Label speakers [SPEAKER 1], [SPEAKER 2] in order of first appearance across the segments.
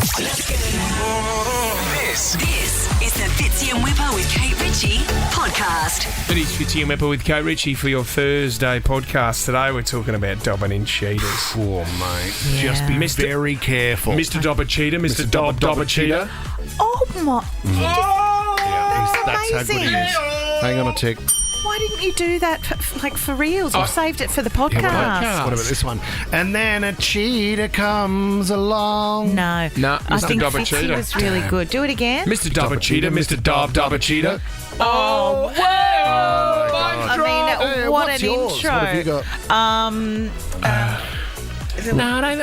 [SPEAKER 1] This is the Fitzy and Wippa with Kate Ritchie podcast.
[SPEAKER 2] It is Fitzy and Wippa with Kate Ritchie for your Thursday podcast. Today we're talking about dobbing in cheetahs.
[SPEAKER 3] Oh, mate. Just be very careful.
[SPEAKER 2] Mr. Dobber Cheetah, Mr. Dobber Cheetah.
[SPEAKER 4] Oh my!
[SPEAKER 3] That's how good he is. Hang on a tick.
[SPEAKER 4] Why didn't you do that for reals? Or saved it for the podcast?
[SPEAKER 3] What about this one? And then a cheetah comes along.
[SPEAKER 4] No.
[SPEAKER 2] I
[SPEAKER 4] Mr.
[SPEAKER 2] think
[SPEAKER 4] Dobber
[SPEAKER 2] Fitzy
[SPEAKER 4] Cheetah was really good. Do it again.
[SPEAKER 2] Mr. Dobber Cheetah, Mr. Dobber Cheetah.
[SPEAKER 4] Oh, whoa! I mean,
[SPEAKER 3] Hey,
[SPEAKER 4] what
[SPEAKER 3] what's
[SPEAKER 4] an
[SPEAKER 3] yours?
[SPEAKER 4] intro.
[SPEAKER 3] What have you got?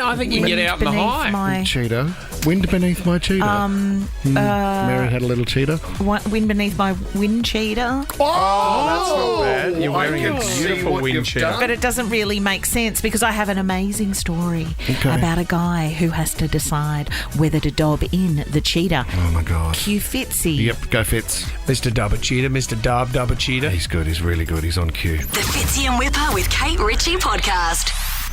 [SPEAKER 2] I think you can get out in the high.
[SPEAKER 3] Cheetah. Wind beneath my cheetah. Mary had a little cheetah.
[SPEAKER 4] Wind beneath my wind cheetah.
[SPEAKER 3] Oh,
[SPEAKER 2] That's not bad. You're wearing a beautiful wind cheetah.
[SPEAKER 4] But it doesn't really make sense because I have an amazing story about a guy who has to decide whether to dob in the cheetah.
[SPEAKER 3] Oh, my God.
[SPEAKER 4] Cue Fitzy.
[SPEAKER 3] Yep, go Fitz.
[SPEAKER 2] Mr. Dobber Cheetah, Mr. Dobber Cheetah.
[SPEAKER 3] He's good. He's really good. He's on cue.
[SPEAKER 1] The Fitzy and Wippa with Kate Ritchie podcast.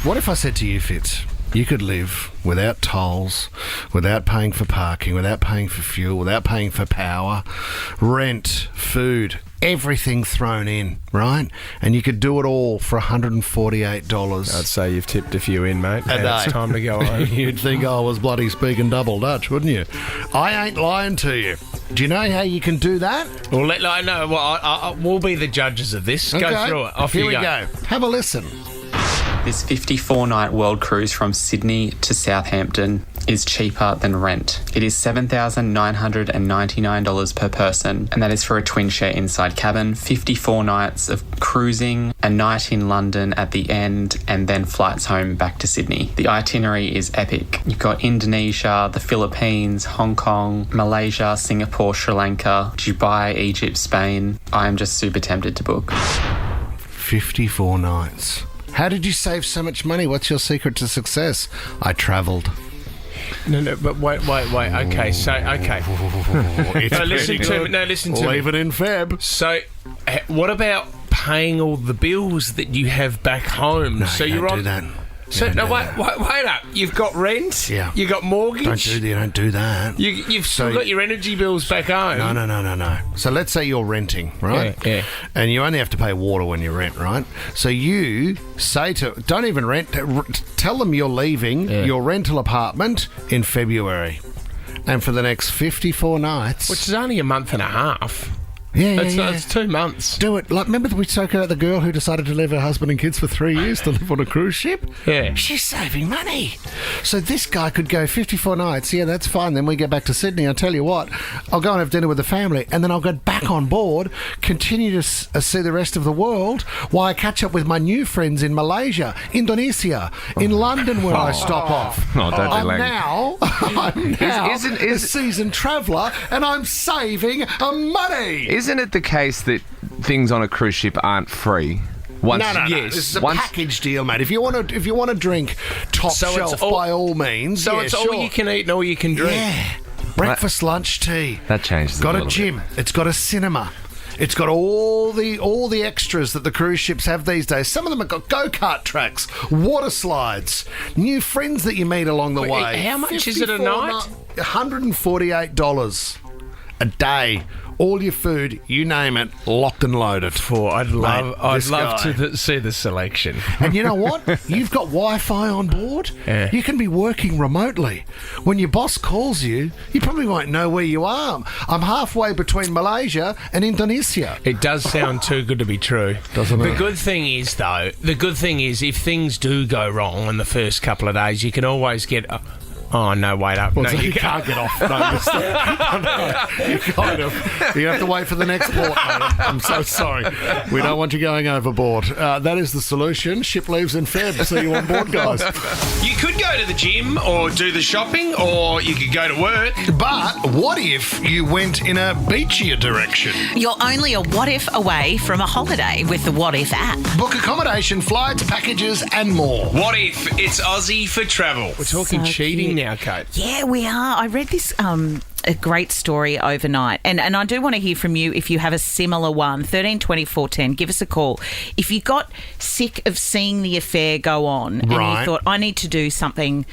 [SPEAKER 3] What if I said to you, Fitz, you could live without tolls, without paying for parking, without paying for fuel, without paying for power, rent, food, everything thrown in, right? And you could do it all for $148.
[SPEAKER 2] I'd say you've tipped a few in, mate. And it's time to go home.
[SPEAKER 3] You'd think I was bloody speaking double Dutch, wouldn't you? I ain't lying to you. Do you know how you can do that?
[SPEAKER 2] Well, we'll be the judges of this.
[SPEAKER 3] Okay.
[SPEAKER 2] Go through it. Off
[SPEAKER 3] Here
[SPEAKER 2] you
[SPEAKER 3] we go. Have a listen.
[SPEAKER 5] This 54-night world cruise from Sydney to Southampton is cheaper than rent. It is $7,999 per person, and that is for a twin-share inside cabin, 54 nights of cruising, a night in London at the end, and then flights home back to Sydney. The itinerary is epic. You've got Indonesia, the Philippines, Hong Kong, Malaysia, Singapore, Sri Lanka, Dubai, Egypt, Spain. I am just super tempted to book.
[SPEAKER 3] 54 nights. How did you save so much money? What's your secret to success? I travelled.
[SPEAKER 2] No, but wait. Okay, listen to me.
[SPEAKER 3] Leave it in Feb.
[SPEAKER 2] So, what about paying all the bills that you have back home?
[SPEAKER 3] No,
[SPEAKER 2] so
[SPEAKER 3] you
[SPEAKER 2] you're
[SPEAKER 3] don't
[SPEAKER 2] on.
[SPEAKER 3] do that.
[SPEAKER 2] So no, wait up. You've got rent.
[SPEAKER 3] Yeah.
[SPEAKER 2] You got mortgage.
[SPEAKER 3] Don't do that.
[SPEAKER 2] You've still got your energy bills back home.
[SPEAKER 3] No. So let's say you're renting, right?
[SPEAKER 2] Yeah.
[SPEAKER 3] And you only have to pay water when you rent, right? So you say don't even rent. Tell them you're leaving your rental apartment in February, and for the next 54 nights,
[SPEAKER 2] Which is only a month and a half.
[SPEAKER 3] Yeah.
[SPEAKER 2] It's 2 months.
[SPEAKER 3] Do it. Like, remember we spoke about the girl who decided to leave her husband and kids for 3 years to live on a cruise ship?
[SPEAKER 2] Yeah.
[SPEAKER 3] She's saving money. So this guy could go 54 nights. Yeah, that's fine. Then we get back to Sydney. I'll tell you what, I'll go and have dinner with the family, and then I'll go back on board, continue to see the rest of the world while I catch up with my new friends in Malaysia, Indonesia, in London where I stop off. I'm now a seasoned traveller, and I'm saving money.
[SPEAKER 6] Isn't it the case that things on a cruise ship aren't free?
[SPEAKER 3] No. This is a package deal, mate. If you want to drink top shelf, by all means.
[SPEAKER 2] So it's all you can eat and all you can drink.
[SPEAKER 3] Yeah. Breakfast, lunch, tea.
[SPEAKER 6] That changes.
[SPEAKER 3] Got a gym. It's got a cinema. It's got all the extras that the cruise ships have these days. Some of them have got go-kart tracks, water slides, new friends that you meet along the way.
[SPEAKER 2] How much is it a night?
[SPEAKER 3] $148 a day. All your food, you name it, locked and loaded.
[SPEAKER 2] I'd love to see the selection.
[SPEAKER 3] And you know what? You've got Wi-Fi on board.
[SPEAKER 2] Yeah.
[SPEAKER 3] You can be working remotely. When your boss calls you, you probably won't know where you are. I'm halfway between Malaysia and Indonesia.
[SPEAKER 2] It does sound too good to be true.
[SPEAKER 3] Doesn't it?
[SPEAKER 2] The good thing is, if things do go wrong in the first couple of days, you can always get... Oh, no, wait up.
[SPEAKER 3] Well,
[SPEAKER 2] no,
[SPEAKER 3] you can't get off. No, you have to wait for the next port, mate. I'm so sorry. We don't want you going overboard. That is the solution. Ship leaves in Feb. See you on board, guys.
[SPEAKER 2] You could go to the gym or do the shopping, or you could go to work.
[SPEAKER 3] But what if you went in a beachier direction?
[SPEAKER 4] You're only a what if away from a holiday with the What If app.
[SPEAKER 3] Book accommodation, flights, packages, and more.
[SPEAKER 2] What if it's Aussie for travel? We're talking
[SPEAKER 4] So
[SPEAKER 2] cheating
[SPEAKER 4] cute.
[SPEAKER 2] now, Kate.
[SPEAKER 4] Yeah, we are. I read this a great story overnight, and I do want to hear from you if you have a similar one. 13 24 10. Give us a call. If you got sick of seeing the affair go on and you thought, I need to do something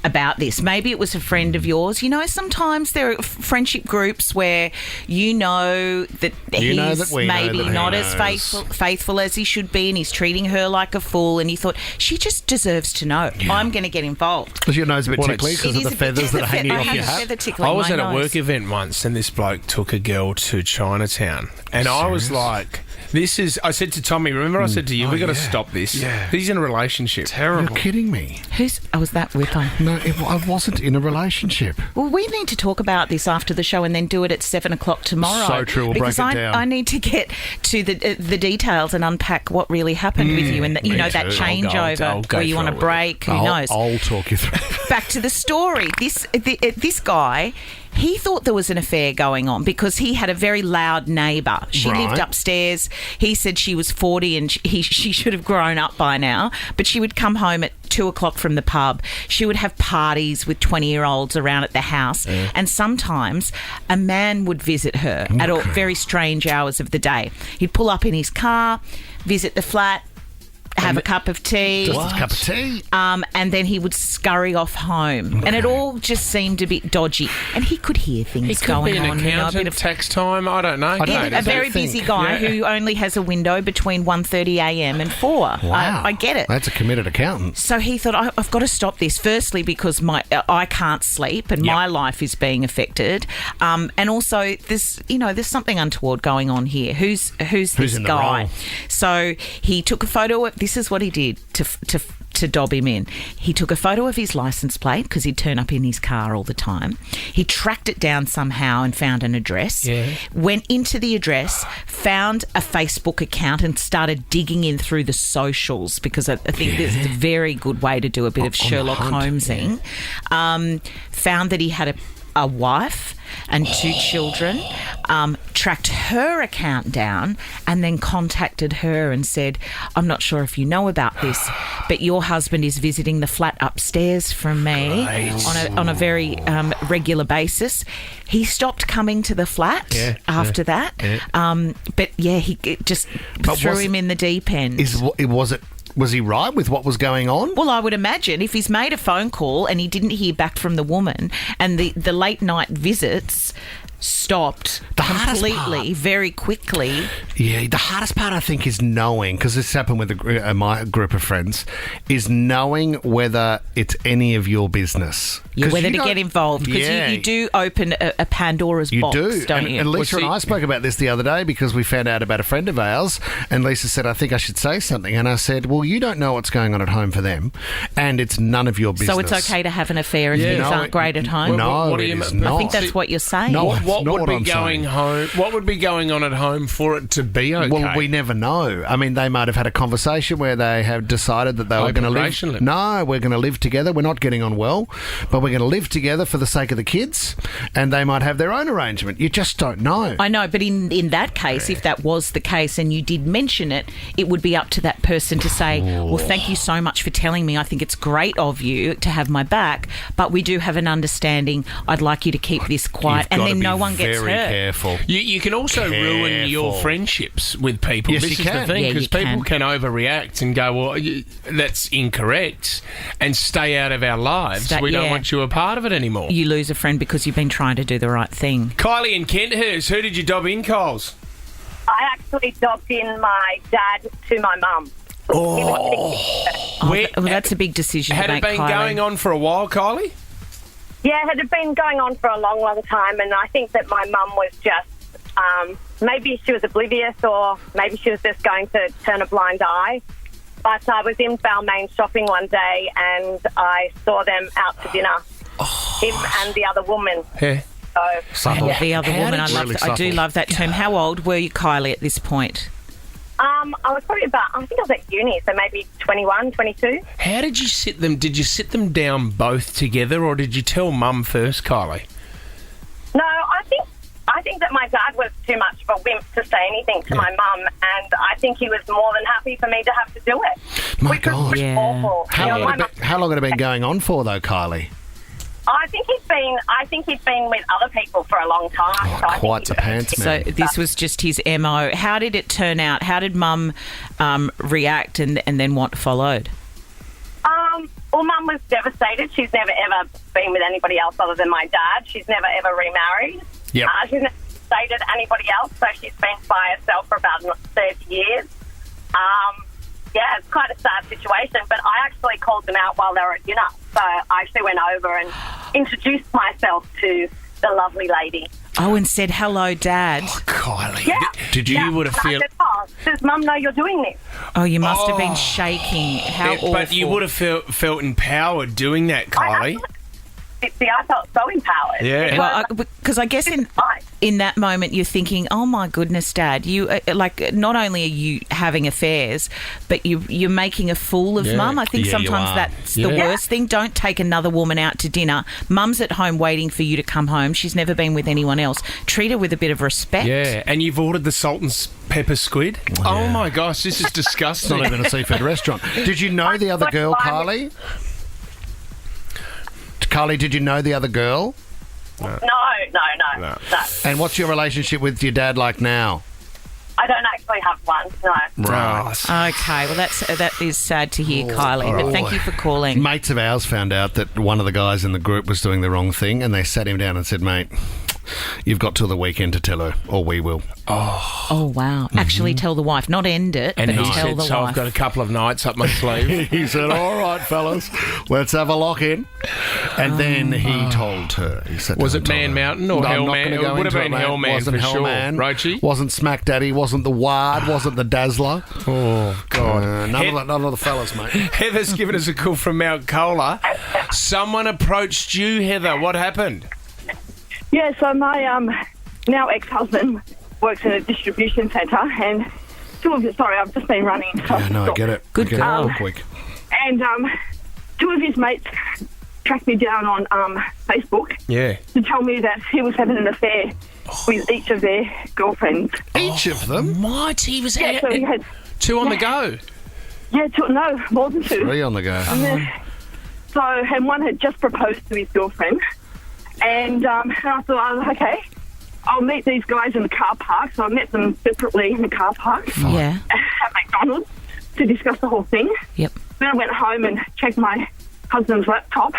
[SPEAKER 4] about this. Maybe it was a friend of yours. You know, sometimes there are friendship groups where you know that he's maybe not as faithful as he should be, and he's treating her like a fool, and you thought, she just deserves to know. I'm going to get involved.
[SPEAKER 3] Because your nose a bit tickly because of the feathers that are hanging off your hat.
[SPEAKER 2] I was at a work event once, and this bloke took a girl to Chinatown, and I was like, I said to Tommy, remember I said to you, we've got to stop this. Yeah. He's in a relationship.
[SPEAKER 3] Terrible. You're kidding me.
[SPEAKER 4] Was that Wippa?
[SPEAKER 3] No, I wasn't in a relationship.
[SPEAKER 4] Well, we need to talk about this after the show and then do it at 7 o'clock tomorrow.
[SPEAKER 3] So true, we'll break it down.
[SPEAKER 4] I need to get to the details and unpack what really happened with you, and that that changeover
[SPEAKER 2] I'll go
[SPEAKER 4] where you want to break. Who knows?
[SPEAKER 3] I'll talk you through.
[SPEAKER 4] Back to the story. This guy, he thought there was an affair going on because he had a very loud neighbour. She lived upstairs. He said she was 40 and she should have grown up by now, but she would come home at 2 o'clock from the pub. She would have parties with 20-year-olds around at the house, and sometimes a man would visit her at very strange hours of the day. He'd pull up in his car, visit the flat, have a cup of tea.
[SPEAKER 3] Just a cup of tea.
[SPEAKER 4] And then he would scurry off home. And it all just seemed a bit dodgy. And he could hear things going on.
[SPEAKER 2] He could be an accountant,
[SPEAKER 4] a bit of
[SPEAKER 2] tax time, I don't know.
[SPEAKER 4] A very busy guy who only has a window between 1:30am and 4.
[SPEAKER 3] Wow.
[SPEAKER 4] I get it.
[SPEAKER 3] That's a committed accountant.
[SPEAKER 4] So he thought, I've got to stop this. Firstly, because I can't sleep and my life is being affected. And also, there's something untoward going on here. Who's this guy? So he took a photo. This is what he did to dob him in. He took a photo of his license plate because he'd turn up in his car all the time. He tracked it down somehow and found an address. Yeah. Went into the address, found a Facebook account and started digging in through the socials, because I think this is a very good way to do a bit of Sherlock Holmesing. Found that he had a wife and 2 children, tracked her account down and then contacted her and said, I'm not sure if you know about this, but your husband is visiting the flat upstairs from me on a very regular basis. He stopped coming to the flat after that. But he just threw him in the deep end.
[SPEAKER 3] Was he right with what was going on?
[SPEAKER 4] Well, I would imagine if he's made a phone call and he didn't hear back from the woman, and the late night visits stopped completely, very quickly.
[SPEAKER 3] Yeah, the hardest part, I think, is knowing, because this happened with my group of friends, is knowing whether it's any of your business.
[SPEAKER 4] Yeah, whether to get involved, because you do open a Pandora's box, don't you?
[SPEAKER 3] And Lisa and I spoke about this the other day because we found out about a friend of ours, and Lisa said, I think I should say something. And I said, well, you don't know what's going on at home for them, and it's none of your business.
[SPEAKER 4] So it's okay to have an affair if things aren't great at home?
[SPEAKER 3] No,
[SPEAKER 2] what
[SPEAKER 3] it is not.
[SPEAKER 4] I think that's what you're saying.
[SPEAKER 3] No,
[SPEAKER 2] what would be going home? What would be going on at home for it to be okay?
[SPEAKER 3] Well, we never know. I mean, they might have had a conversation where they have decided that they were going to live. No, we're going to live together. We're not getting on well, but we're going to live together for the sake of the kids, and they might have their own arrangement. You just don't know.
[SPEAKER 4] I know, but in that case, if that was the case and you did mention it, it would be up to that person to say, well, thank you so much for telling me. I think it's great of you to have my back, but we do have an understanding. I'd like you to keep this quiet, and then no one gets hurt.
[SPEAKER 3] Careful.
[SPEAKER 2] You can also ruin your friendships with people.
[SPEAKER 3] Yes,
[SPEAKER 2] this
[SPEAKER 3] you
[SPEAKER 2] is
[SPEAKER 3] can.
[SPEAKER 2] the thing, because people can overreact and go, well, that's incorrect, and stay out of our lives. We don't want you a part of it anymore.
[SPEAKER 4] You lose a friend because you've been trying to do the right thing.
[SPEAKER 2] Kylie in Kenthurst, who did you dob in, Coles?
[SPEAKER 7] I actually dobbed in my dad to my mum.
[SPEAKER 4] Well, that's a big decision to make,
[SPEAKER 2] Had it been
[SPEAKER 4] Kylie.
[SPEAKER 2] going on for a while, Kylie?
[SPEAKER 7] Yeah, it had been going on for a long, long time, and I think that my mum was just, maybe she was oblivious, or maybe she was just going to turn a blind eye. But I was in Balmain shopping one day, and I saw them out to dinner, him and the other woman.
[SPEAKER 2] Yeah.
[SPEAKER 3] Subtle.
[SPEAKER 4] The other woman, I do love that term. How old were you, Kylie, at this point?
[SPEAKER 7] I was probably I think I was at uni, so maybe 21, 22.
[SPEAKER 2] How did you sit them? Did you sit them down both together, or did you tell Mum first, Kylie?
[SPEAKER 7] No, I think that my dad was too much of a wimp to say anything to my mum, and I think he was more than happy for me to have to do it.
[SPEAKER 3] My God.
[SPEAKER 7] Was awful.
[SPEAKER 3] How long had it been going on for, though, Kylie?
[SPEAKER 7] I think he's been with other people for a long time. So
[SPEAKER 3] Quite the pants, man.
[SPEAKER 4] So this was just his MO. How did it turn out? How did Mum react, and then what followed?
[SPEAKER 7] Well, Mum was devastated. She's never, ever been with anybody else other than my dad. She's never, ever remarried.
[SPEAKER 3] Yep.
[SPEAKER 7] She's never dated anybody else, so she's been by herself for about 30 years. Yeah, it's quite a sad situation, but I actually called them out while they were at dinner. So I actually went over and introduced myself to the lovely lady.
[SPEAKER 4] Oh, and said, hello, Dad.
[SPEAKER 2] Oh, Kylie.
[SPEAKER 7] Yeah.
[SPEAKER 2] Did you would have feel...
[SPEAKER 7] Does Mum know you're doing this?
[SPEAKER 4] Oh, you must have been shaking. How awful.
[SPEAKER 2] But you would have felt empowered doing that, Kylie.
[SPEAKER 7] I felt so empowered.
[SPEAKER 2] Yeah.
[SPEAKER 4] Well, because I guess in that moment you're thinking, oh my goodness, Dad, you like not only are you having affairs, but you're making a fool of Mum. I think sometimes that's the worst thing. Don't take another woman out to dinner. Mum's at home waiting for you to come home. She's never been with anyone else. Treat her with a bit of respect.
[SPEAKER 2] Yeah, and you've ordered the salt and pepper squid. Oh my gosh, this is disgusting.
[SPEAKER 3] It's not even a seafood restaurant. Did you know the other girl, Kylie? Kylie, did you know the other girl?
[SPEAKER 7] No.
[SPEAKER 3] And what's your relationship with your dad like now?
[SPEAKER 7] I don't actually have one, no.
[SPEAKER 3] Right.
[SPEAKER 4] Okay, well that is sad to hear, Kylie, but thank you for calling.
[SPEAKER 3] Mates of ours found out that one of the guys in the group was doing the wrong thing, and they sat him down and said, mate, you've got till the weekend to tell her, or we will.
[SPEAKER 4] Oh wow. Actually tell the wife, not end it,
[SPEAKER 2] And
[SPEAKER 4] but
[SPEAKER 2] he
[SPEAKER 4] tell
[SPEAKER 2] said,
[SPEAKER 4] the
[SPEAKER 2] so
[SPEAKER 4] wife.
[SPEAKER 2] I've got a couple of nights up my sleeve.
[SPEAKER 3] He said, all right, fellas, let's have a lock-in. And then he told her. He said,
[SPEAKER 2] Was it Man Mountain or Hell Man? It would have been Hell Man
[SPEAKER 3] wasn't
[SPEAKER 2] for
[SPEAKER 3] Hell
[SPEAKER 2] sure.
[SPEAKER 3] Man.
[SPEAKER 2] Roachie?
[SPEAKER 3] Wasn't Smack Daddy, wasn't the Ward, wasn't the Dazzler.
[SPEAKER 2] Oh, God.
[SPEAKER 3] None of the fellas, mate.
[SPEAKER 2] Heather's given us a call from Mount Cola. Someone approached you, Heather. What happened?
[SPEAKER 8] Yeah, so my now ex-husband works in a distribution centre, and sorry, I've just been running. So
[SPEAKER 3] Yeah, no, I get it.
[SPEAKER 4] Good
[SPEAKER 3] I get
[SPEAKER 4] girl.
[SPEAKER 3] it real quick.
[SPEAKER 8] And two of his mates tracked me down on Facebook
[SPEAKER 2] Yeah.
[SPEAKER 8] to tell me that he was having an affair with each of their girlfriends.
[SPEAKER 3] Each of them?
[SPEAKER 2] What? He was
[SPEAKER 8] Yeah, so he had
[SPEAKER 2] two on the go.
[SPEAKER 8] no, more than two.
[SPEAKER 3] 3 on the go.
[SPEAKER 8] And one had just proposed to his girlfriend, and I thought, okay, I'll meet these guys in the car park. So I met them separately in the car park
[SPEAKER 4] Yeah.
[SPEAKER 8] at McDonald's to discuss the whole thing.
[SPEAKER 4] Yep.
[SPEAKER 8] Then I went home and checked my husband's laptop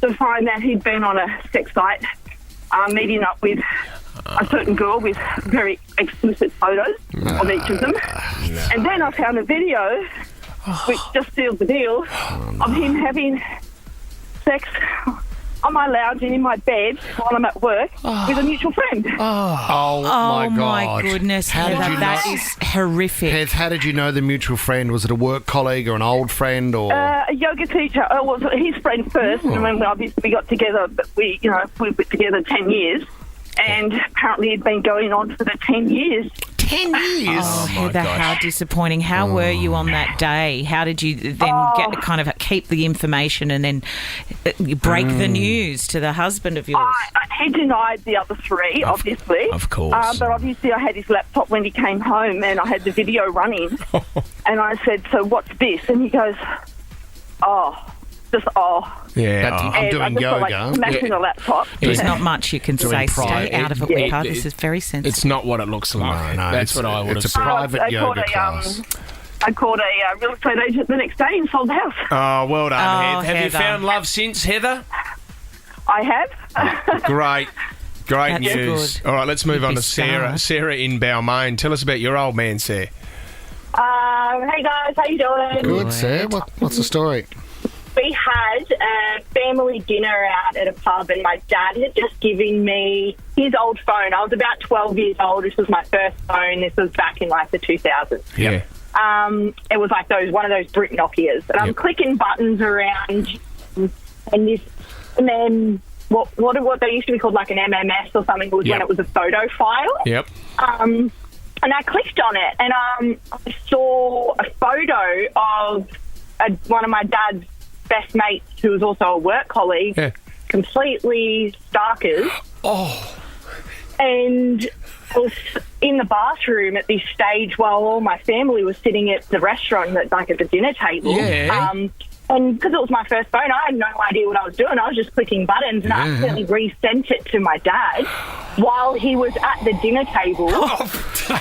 [SPEAKER 8] to find that he'd been on a sex site meeting up with a certain girl with very explicit photos of each of them. And then I found a video which just sealed the deal of him having sex on my lounge and in my bed while I'm at work with a mutual friend.
[SPEAKER 3] Oh, my God.
[SPEAKER 4] My goodness,
[SPEAKER 3] How did
[SPEAKER 4] Heather,
[SPEAKER 3] you
[SPEAKER 4] that
[SPEAKER 3] know?
[SPEAKER 4] is horrific.
[SPEAKER 3] Heath, how did you know the mutual friend? Was it a work colleague or an old friend? Or
[SPEAKER 8] A yoga teacher. Was his friend first, and then obviously we got together. But we were together 10 years, and apparently it'd been going on for the 10 years.
[SPEAKER 3] 10 years?
[SPEAKER 4] Oh, Heather, how disappointing. How were you on that day? How did you then keep the information and then break the news to the husband of yours?
[SPEAKER 8] He denied the other three, obviously.
[SPEAKER 2] Of course.
[SPEAKER 8] But obviously I had his laptop when he came home, and I had the video running. And I said, so what's this? And he goes,
[SPEAKER 2] Yeah.
[SPEAKER 3] I'm
[SPEAKER 8] And
[SPEAKER 3] doing
[SPEAKER 8] I just felt
[SPEAKER 3] yoga.
[SPEAKER 8] like smashing the laptop.
[SPEAKER 4] There's not much you can say.
[SPEAKER 3] private.
[SPEAKER 4] Stay out of it, Wippa. This is very sensitive.
[SPEAKER 2] It's not what it looks like.
[SPEAKER 3] No,
[SPEAKER 2] That's what I would have
[SPEAKER 3] It's a
[SPEAKER 2] said.
[SPEAKER 3] private
[SPEAKER 8] I
[SPEAKER 3] yoga class.
[SPEAKER 8] I called a real estate agent the next day and sold the house.
[SPEAKER 2] Oh, well done,
[SPEAKER 4] Oh,
[SPEAKER 2] Heath. Have you
[SPEAKER 4] Heather.
[SPEAKER 2] found love since, Heather?
[SPEAKER 8] I have.
[SPEAKER 2] Great. Great
[SPEAKER 4] That's
[SPEAKER 2] news.
[SPEAKER 4] good.
[SPEAKER 2] All right, let's move on
[SPEAKER 4] You'd
[SPEAKER 2] to
[SPEAKER 4] be
[SPEAKER 2] Sarah.
[SPEAKER 4] scarred.
[SPEAKER 2] Sarah in Balmain. Tell us about your old man, Sarah.
[SPEAKER 7] Hey guys, how you doing?
[SPEAKER 3] Good, Sarah. What's the story?
[SPEAKER 7] We had a family dinner out at a pub, and my dad had just given me his old phone. I was about 12 years old. This was my first phone. This was back in like the 2000s.
[SPEAKER 2] Yeah.
[SPEAKER 7] It was like one of those brick Nokias, and I'm clicking buttons around, and then what they used to be called like an MMS or something was when it was a photo file.
[SPEAKER 2] Yep.
[SPEAKER 7] And I clicked on it, and I saw a photo of one of my dad's best mates, who was also a work colleague, completely starkers. And I was in the bathroom at this stage while all my family was sitting at the restaurant, at the dinner table.
[SPEAKER 2] Yeah.
[SPEAKER 7] And because it was my first phone, I had no idea what I was doing. I was just clicking buttons, and I accidentally resent it to my dad while he was at the dinner table.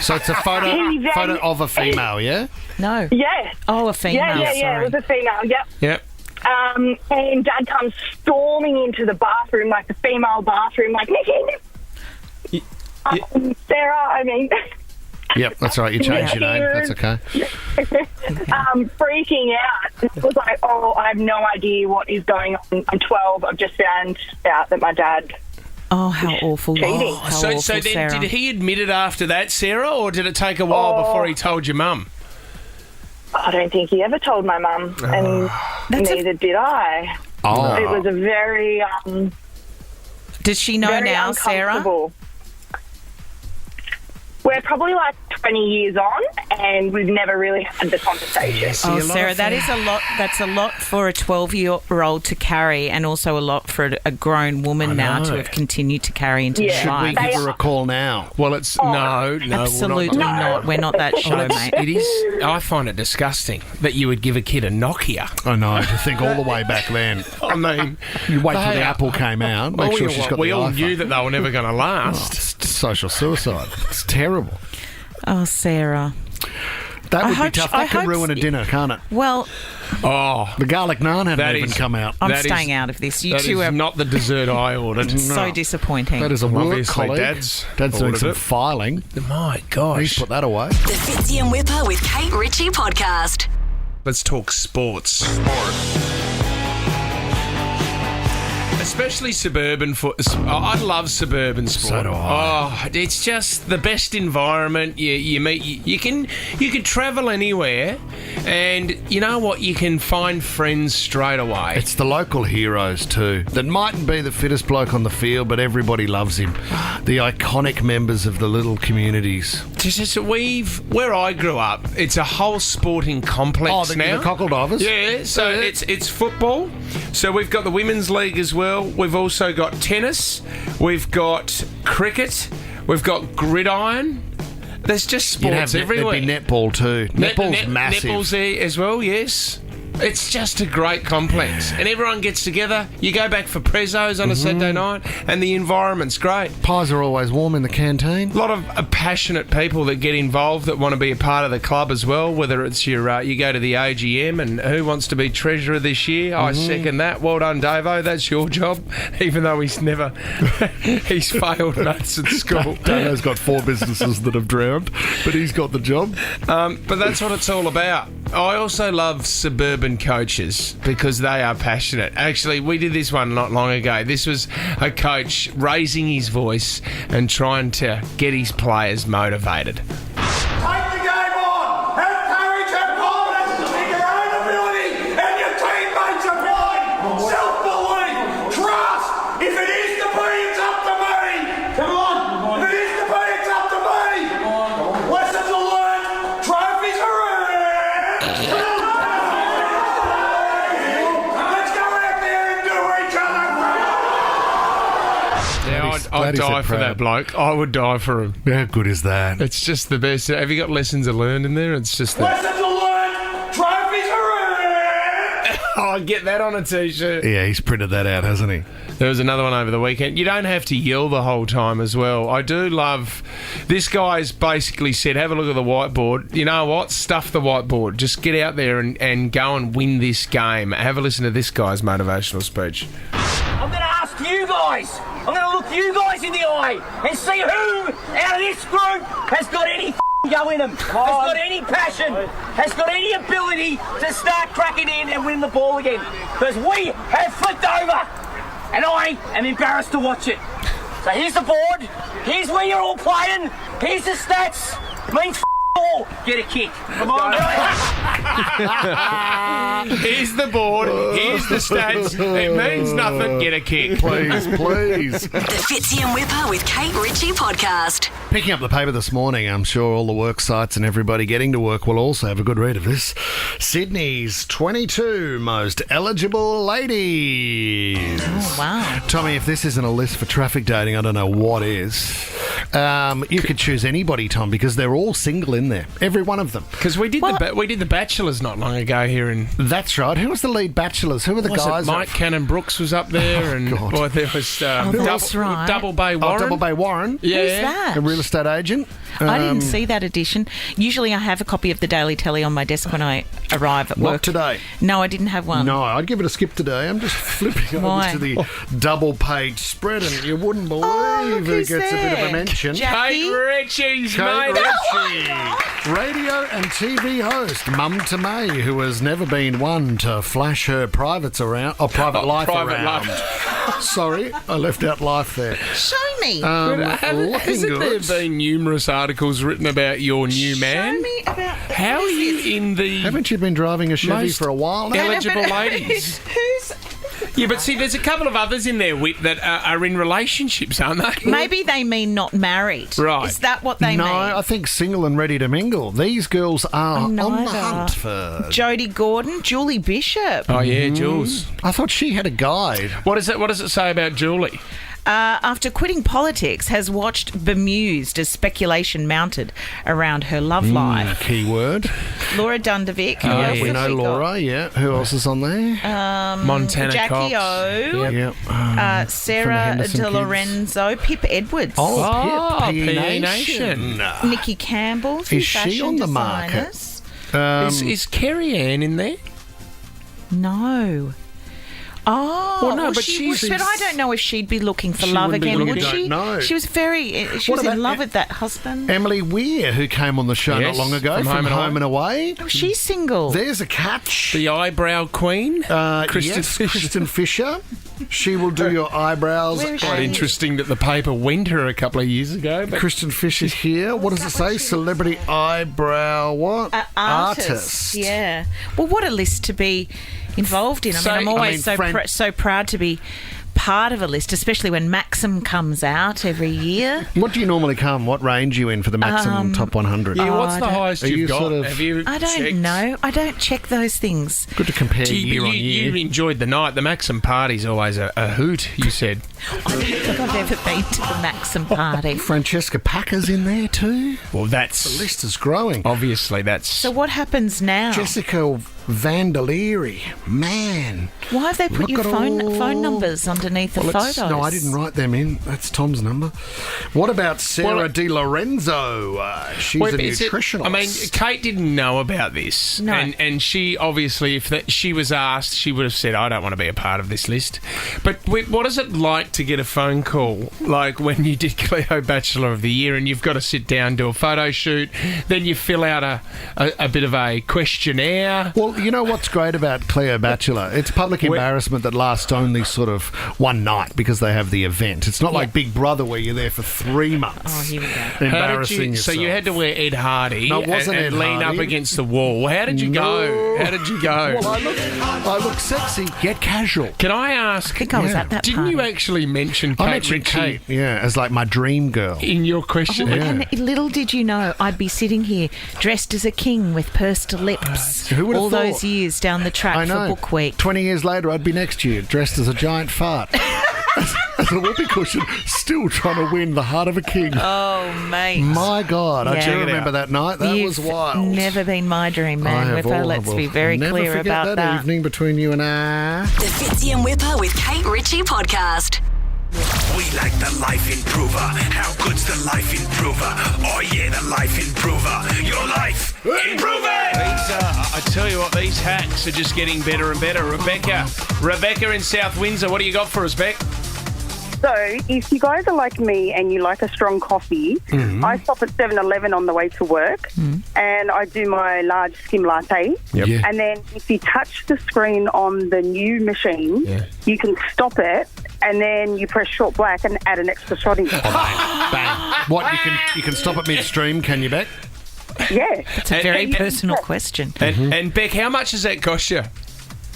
[SPEAKER 3] So it's a photo of a female, yeah?
[SPEAKER 4] No.
[SPEAKER 7] Yeah.
[SPEAKER 4] Oh, a female.
[SPEAKER 7] Yeah.
[SPEAKER 4] Sorry.
[SPEAKER 7] It was a female. Yep.
[SPEAKER 2] Yep.
[SPEAKER 8] And Dad comes storming into the bathroom, like the female bathroom, like, Nikki, Sarah,
[SPEAKER 3] Yep, that's right. You changed your name. That's okay.
[SPEAKER 8] Freaking out. It was like, I have no idea what is going on. I'm 12. I've just found out that my dad...
[SPEAKER 4] Oh, how awful.
[SPEAKER 8] Cheating.
[SPEAKER 2] So then
[SPEAKER 4] Sarah.
[SPEAKER 2] did he admit it after that, Sarah, or did it take a while before he told your mum?
[SPEAKER 8] I don't think he ever told my mum, and neither did I.
[SPEAKER 3] Oh.
[SPEAKER 8] It was a very...
[SPEAKER 4] Does she know
[SPEAKER 8] very
[SPEAKER 4] now, Sarah?
[SPEAKER 8] uncomfortable. We're probably like 20 years on, and we've never really had the conversation.
[SPEAKER 4] Oh, Sarah, that is a lot. That's a lot for a 12-year-old to carry, and also a lot for a grown woman now to have continued to carry into
[SPEAKER 8] Yeah.
[SPEAKER 4] her
[SPEAKER 3] Should we
[SPEAKER 4] life.
[SPEAKER 3] give her a call now?
[SPEAKER 2] Well, it's no,
[SPEAKER 4] Absolutely not. We're not that show, mate.
[SPEAKER 2] It is. I find it disgusting that you would give a kid a Nokia.
[SPEAKER 3] I know, to think all the way back then.
[SPEAKER 2] I mean,
[SPEAKER 3] You wait till the Apple came out, make sure she's got
[SPEAKER 2] we
[SPEAKER 3] the
[SPEAKER 2] all
[SPEAKER 3] iPhone.
[SPEAKER 2] knew that they were never going to last.
[SPEAKER 3] It's social suicide. It's terrible.
[SPEAKER 4] Oh, Sarah.
[SPEAKER 3] That would be
[SPEAKER 4] hope-
[SPEAKER 3] tough.
[SPEAKER 4] I
[SPEAKER 3] That could
[SPEAKER 4] hope
[SPEAKER 3] ruin a dinner, can't it?
[SPEAKER 4] Well,
[SPEAKER 2] Oh,
[SPEAKER 3] The garlic naan hadn't
[SPEAKER 2] That
[SPEAKER 3] even
[SPEAKER 2] is-
[SPEAKER 3] come out.
[SPEAKER 4] I'm
[SPEAKER 2] That
[SPEAKER 4] staying
[SPEAKER 2] is-
[SPEAKER 4] out of this. You
[SPEAKER 2] that
[SPEAKER 4] two
[SPEAKER 2] is
[SPEAKER 4] are
[SPEAKER 2] not the dessert I ordered.
[SPEAKER 4] so disappointing.
[SPEAKER 3] That is a work
[SPEAKER 2] Obviously,
[SPEAKER 3] colleague.
[SPEAKER 2] Dad's
[SPEAKER 3] doing
[SPEAKER 2] ordered
[SPEAKER 3] some
[SPEAKER 2] it.
[SPEAKER 3] filing.
[SPEAKER 2] My
[SPEAKER 3] He's
[SPEAKER 2] gosh.
[SPEAKER 3] put that away.
[SPEAKER 1] The Fitzy and Wippa with Kate Ritchie podcast.
[SPEAKER 2] Let's talk sports. Especially suburban I love suburban sport.
[SPEAKER 3] So do I.
[SPEAKER 2] Oh, it's just the best environment. You meet. You can travel anywhere, and you know what? You can find friends straight away.
[SPEAKER 3] It's the local heroes too. That mightn't be the fittest bloke on the field, but everybody loves him. The iconic members of the little communities.
[SPEAKER 2] Just where I grew up, it's a whole sporting complex now.
[SPEAKER 3] The cockle divers.
[SPEAKER 2] Yeah, so it's football. So we've got the women's league as well. We've also got tennis. We've got cricket. We've got gridiron. There's just sports everywhere.
[SPEAKER 3] There'd be netball too. Netball's massive.
[SPEAKER 2] Netball's there as well, yes. It's just a great complex. And everyone gets together. You go back for prezos on a Saturday night, and the environment's great.
[SPEAKER 3] Pies are always warm in the canteen.
[SPEAKER 2] A lot of passionate people that get involved that want to be a part of the club as well, whether it's your you go to the AGM and who wants to be treasurer this year. I second that. Well done, Davo. That's your job, even though he's never... he's failed maths at school.
[SPEAKER 3] Dano's got 4 businesses that have drowned, but he's got the job.
[SPEAKER 2] But that's what it's all about. I also love suburban coaches because they are passionate. Actually, we did this one not long ago. This was a coach raising his voice and trying to get his players motivated.
[SPEAKER 9] Take the game on! Have courage, have confidence in your own ability and your teammates' ability! Self-belief! Trust! If it is to be, it's up to me! Come on! If it is to be, it's up to me! Lessons are learned, trophies are earned! Let's go out there and do each other proud!
[SPEAKER 2] I'd die for that bloke. I would die for him.
[SPEAKER 3] How good is that?
[SPEAKER 2] It's just the best. Have you got lessons learned in there? It's just that.
[SPEAKER 9] Lessons are learned, trophies are earned!
[SPEAKER 2] Oh, get that on a t-shirt.
[SPEAKER 3] Yeah, he's printed that out, hasn't he?
[SPEAKER 2] There was another one over the weekend. You don't have to yell the whole time as well. I do love... This guy's basically said, have a look at the whiteboard. You know what? Stuff the whiteboard. Just get out there and go and win this game. Have a listen to this guy's motivational speech.
[SPEAKER 10] I'm going to ask you guys, I'm going to look you guys in the eye and see who out of this group has got any go in them, has got any passion, has got any ability to start cracking in and win the ball again. Because we have flipped over and I am embarrassed to watch it. So here's the board, here's where you're all playing, here's the stats, it means all. Get a kick. Come on.
[SPEAKER 2] Here's the board. Here's the stats. It means nothing. Get a kick.
[SPEAKER 3] Please, please.
[SPEAKER 1] The Fitzy and Wippa with Kate Ritchie podcast.
[SPEAKER 3] Picking up the paper this morning, I'm sure all the work sites and everybody getting to work will also have a good read of this. Sydney's 22 most eligible ladies.
[SPEAKER 4] Oh, wow.
[SPEAKER 3] Tommy, if this isn't a list for traffic dating, I don't know what is. You could choose anybody, Tom, because they're all single in there. Every one of them.
[SPEAKER 2] Because we did the Bachelors not long ago here in...
[SPEAKER 3] That's right. Who was the lead Bachelors? Who were the guys?
[SPEAKER 2] Mike Cannon Brooks was up there, and
[SPEAKER 3] God.
[SPEAKER 2] there was
[SPEAKER 4] that's right.
[SPEAKER 2] Double Bay Warren.
[SPEAKER 3] Double Bay Warren.
[SPEAKER 2] Yeah.
[SPEAKER 4] Who's that?
[SPEAKER 3] A real estate agent.
[SPEAKER 4] I didn't see that edition. Usually I have a copy of the Daily Telly on my desk when I arrive at work.
[SPEAKER 3] Not today.
[SPEAKER 4] No, I didn't have one.
[SPEAKER 3] No, I'd give it a skip today. I'm just flipping
[SPEAKER 4] Why?
[SPEAKER 3] over to the double-page spread, and you wouldn't believe who
[SPEAKER 4] who's
[SPEAKER 3] gets a bit of
[SPEAKER 4] there?
[SPEAKER 3] a mention.
[SPEAKER 4] Jackie?
[SPEAKER 2] Kate Ritchie's
[SPEAKER 3] Kate
[SPEAKER 2] mate.
[SPEAKER 3] Ritchie, radio and TV host, mum to May, who has never been one to flash her privates around, or private life
[SPEAKER 2] private
[SPEAKER 3] around.
[SPEAKER 2] life.
[SPEAKER 3] Sorry, I left out life there.
[SPEAKER 4] Show me.
[SPEAKER 3] Looking
[SPEAKER 2] Hasn't there
[SPEAKER 3] good.
[SPEAKER 2] been numerous articles written about your new man?
[SPEAKER 4] Show me about
[SPEAKER 2] How are you in the
[SPEAKER 3] Haven't you been driving a Chevy
[SPEAKER 2] most
[SPEAKER 3] for a while now?
[SPEAKER 2] eligible ladies?
[SPEAKER 4] Who's...
[SPEAKER 2] Yeah, but see, there's a couple of others in there, Whip, that are in relationships, aren't they?
[SPEAKER 4] Maybe they mean not married.
[SPEAKER 2] Right.
[SPEAKER 4] Is that what they
[SPEAKER 3] No,
[SPEAKER 4] mean?
[SPEAKER 3] I think single and ready to mingle. These girls are on the
[SPEAKER 4] Neither.
[SPEAKER 3] hunt for...
[SPEAKER 4] Jodie Gordon, Julie Bishop.
[SPEAKER 2] Oh, yeah, Jules.
[SPEAKER 3] I thought she had a guide.
[SPEAKER 2] What does it say about Julie?
[SPEAKER 4] After quitting politics, has watched bemused as speculation mounted around her love life.
[SPEAKER 3] Keyword.
[SPEAKER 4] Laura Dundervick. Who
[SPEAKER 2] Oh,
[SPEAKER 4] else
[SPEAKER 2] yeah.
[SPEAKER 3] We
[SPEAKER 4] have
[SPEAKER 3] know
[SPEAKER 4] we got?
[SPEAKER 3] Laura, yeah. Who else is on there?
[SPEAKER 2] Montana
[SPEAKER 4] Jackie
[SPEAKER 2] Cox.
[SPEAKER 4] O.
[SPEAKER 2] Yep.
[SPEAKER 3] Yeah.
[SPEAKER 4] Sarah
[SPEAKER 3] Henderson
[SPEAKER 4] De
[SPEAKER 3] kids.
[SPEAKER 4] Lorenzo, Pip Edwards,
[SPEAKER 3] Oh, Pip,
[SPEAKER 2] PE
[SPEAKER 3] Nation.
[SPEAKER 4] Nikki Campbell,
[SPEAKER 3] Is she on the market?
[SPEAKER 2] Is Kerry Ann in there?
[SPEAKER 4] No. Oh,
[SPEAKER 2] Well, no, but
[SPEAKER 4] she
[SPEAKER 2] she's-
[SPEAKER 4] but I don't know if she'd be looking for
[SPEAKER 3] She
[SPEAKER 4] love
[SPEAKER 3] wouldn't be
[SPEAKER 4] again,
[SPEAKER 3] looking-
[SPEAKER 4] would she?
[SPEAKER 3] don't know.
[SPEAKER 4] She was she
[SPEAKER 3] What
[SPEAKER 4] was in
[SPEAKER 3] about
[SPEAKER 4] love with that husband.
[SPEAKER 3] Emily Weir, who came on the show
[SPEAKER 2] Yes,
[SPEAKER 3] not long ago
[SPEAKER 2] from
[SPEAKER 3] from
[SPEAKER 2] Home
[SPEAKER 3] Home and Away.
[SPEAKER 4] Oh, she's single.
[SPEAKER 3] There's a catch.
[SPEAKER 2] The eyebrow queen? Kristen Fisher.
[SPEAKER 3] Kristen Fisher. She will do your eyebrows.
[SPEAKER 4] Where is
[SPEAKER 2] Quite
[SPEAKER 4] she?
[SPEAKER 2] interesting that the paper went her a couple of years ago. But
[SPEAKER 3] Kristen Fisher's here. What does it say? Celebrity eyebrow what?
[SPEAKER 4] Artist. Yeah. Well, what a list to be involved in. I
[SPEAKER 2] So,
[SPEAKER 4] mean, I'm
[SPEAKER 2] I
[SPEAKER 4] always
[SPEAKER 3] mean,
[SPEAKER 4] so proud to be part of a list, especially when Maxim comes out every year.
[SPEAKER 3] What do you normally come? What range are you in for the maximum top 100?
[SPEAKER 2] yeah, what's
[SPEAKER 4] I
[SPEAKER 2] the
[SPEAKER 4] don't-
[SPEAKER 2] highest
[SPEAKER 3] Are you
[SPEAKER 2] you've got?
[SPEAKER 3] sort of-
[SPEAKER 2] Have you
[SPEAKER 4] I don't
[SPEAKER 2] checked?
[SPEAKER 4] know. I don't check those things.
[SPEAKER 3] Good to compare year on
[SPEAKER 2] You
[SPEAKER 3] year.
[SPEAKER 2] enjoyed the night. The Maxim party's always a hoot, you said.
[SPEAKER 4] I don't think I've ever been to the Maxim party.
[SPEAKER 3] Francesca Packer's in there too.
[SPEAKER 2] Well,
[SPEAKER 3] The
[SPEAKER 2] that's...
[SPEAKER 3] list is growing.
[SPEAKER 2] Obviously, that's...
[SPEAKER 4] So what happens now?
[SPEAKER 3] Jessica Vandeleary. Man.
[SPEAKER 4] Why have they put
[SPEAKER 3] Look
[SPEAKER 4] your
[SPEAKER 3] at
[SPEAKER 4] phone
[SPEAKER 3] all-
[SPEAKER 4] numbers underneath the
[SPEAKER 3] Well,
[SPEAKER 4] photos?
[SPEAKER 3] no, I didn't write them in. That's Tom's number. What about Sarah
[SPEAKER 2] Well,
[SPEAKER 3] Di Lorenzo? She's
[SPEAKER 2] Well,
[SPEAKER 3] a
[SPEAKER 2] is it-
[SPEAKER 3] nutritionist.
[SPEAKER 2] I mean, Kate didn't know about this.
[SPEAKER 4] No.
[SPEAKER 2] And she, obviously, if she was asked, she would have said, I don't want to be a part of this list. But what is it like to get a phone call, like when you did Cleo Bachelor of the Year and you've got to sit down, do a photo shoot, then you fill out a bit of a questionnaire?
[SPEAKER 3] Well, you know what's great about Cleo Bachelor? It's public embarrassment that lasts only sort of one night because they have the event. It's not like Big Brother where you're there for 3 months.
[SPEAKER 4] Oh, here we go.
[SPEAKER 2] How did
[SPEAKER 3] Embarrassing
[SPEAKER 2] so
[SPEAKER 3] yourself.
[SPEAKER 2] you had to wear Ed Hardy
[SPEAKER 3] No, it wasn't
[SPEAKER 2] and
[SPEAKER 3] Ed
[SPEAKER 2] lean
[SPEAKER 3] Hardy.
[SPEAKER 2] up against the wall. How did you go? How did you go?
[SPEAKER 3] Well, I look sexy, yet casual.
[SPEAKER 2] Can I ask,
[SPEAKER 4] I think I was at that
[SPEAKER 2] didn't
[SPEAKER 4] party.
[SPEAKER 2] you actually mention Kate
[SPEAKER 3] I mentioned
[SPEAKER 2] Ritchie
[SPEAKER 3] Kate, yeah, as like my dream girl.
[SPEAKER 2] in your question?
[SPEAKER 4] Oh, and little did you know, I'd be sitting here dressed as a king with pursed lips
[SPEAKER 3] Who would have
[SPEAKER 4] all
[SPEAKER 3] thought?
[SPEAKER 4] those years down the track
[SPEAKER 3] I
[SPEAKER 4] for
[SPEAKER 3] know.
[SPEAKER 4] Book Week.
[SPEAKER 3] 20 years later, I'd be next to you, dressed as a giant fart. As a whoopee cushion, still trying to win the heart of a king.
[SPEAKER 4] Oh, mate.
[SPEAKER 3] My God, I
[SPEAKER 4] Yeah.
[SPEAKER 3] do
[SPEAKER 4] Check it
[SPEAKER 3] remember
[SPEAKER 2] out.
[SPEAKER 3] that night. That
[SPEAKER 4] You've
[SPEAKER 3] was wild.
[SPEAKER 4] never been my dream
[SPEAKER 3] I
[SPEAKER 4] man,
[SPEAKER 3] have
[SPEAKER 4] Wippa.
[SPEAKER 3] all-
[SPEAKER 4] Let's
[SPEAKER 3] will
[SPEAKER 4] be very
[SPEAKER 3] never
[SPEAKER 4] clear
[SPEAKER 3] forget
[SPEAKER 4] about that.
[SPEAKER 3] evening between you and I.
[SPEAKER 1] The Fitzy and Wippa with Kate Ritchie podcast.
[SPEAKER 9] We like the Life Improver. How good's the Life Improver? Oh yeah, the Life Improver. Your life improving.
[SPEAKER 2] I tell you what, these hacks are just getting better and better. Rebecca in South Windsor, what do you got for us, Beck?
[SPEAKER 8] So, if you guys are like me and you like a strong coffee, I stop at 7-Eleven on the way to work and I do my large skim latte.
[SPEAKER 3] Yep. Yeah.
[SPEAKER 8] And then if you touch the screen on the new machine, you can stop it and then you press short black and add an extra shot in.
[SPEAKER 3] Bang. What, you can stop at midstream, can you, Beck?
[SPEAKER 8] Yeah.
[SPEAKER 4] It's a very personal question.
[SPEAKER 2] And Beck, how much does that cost you?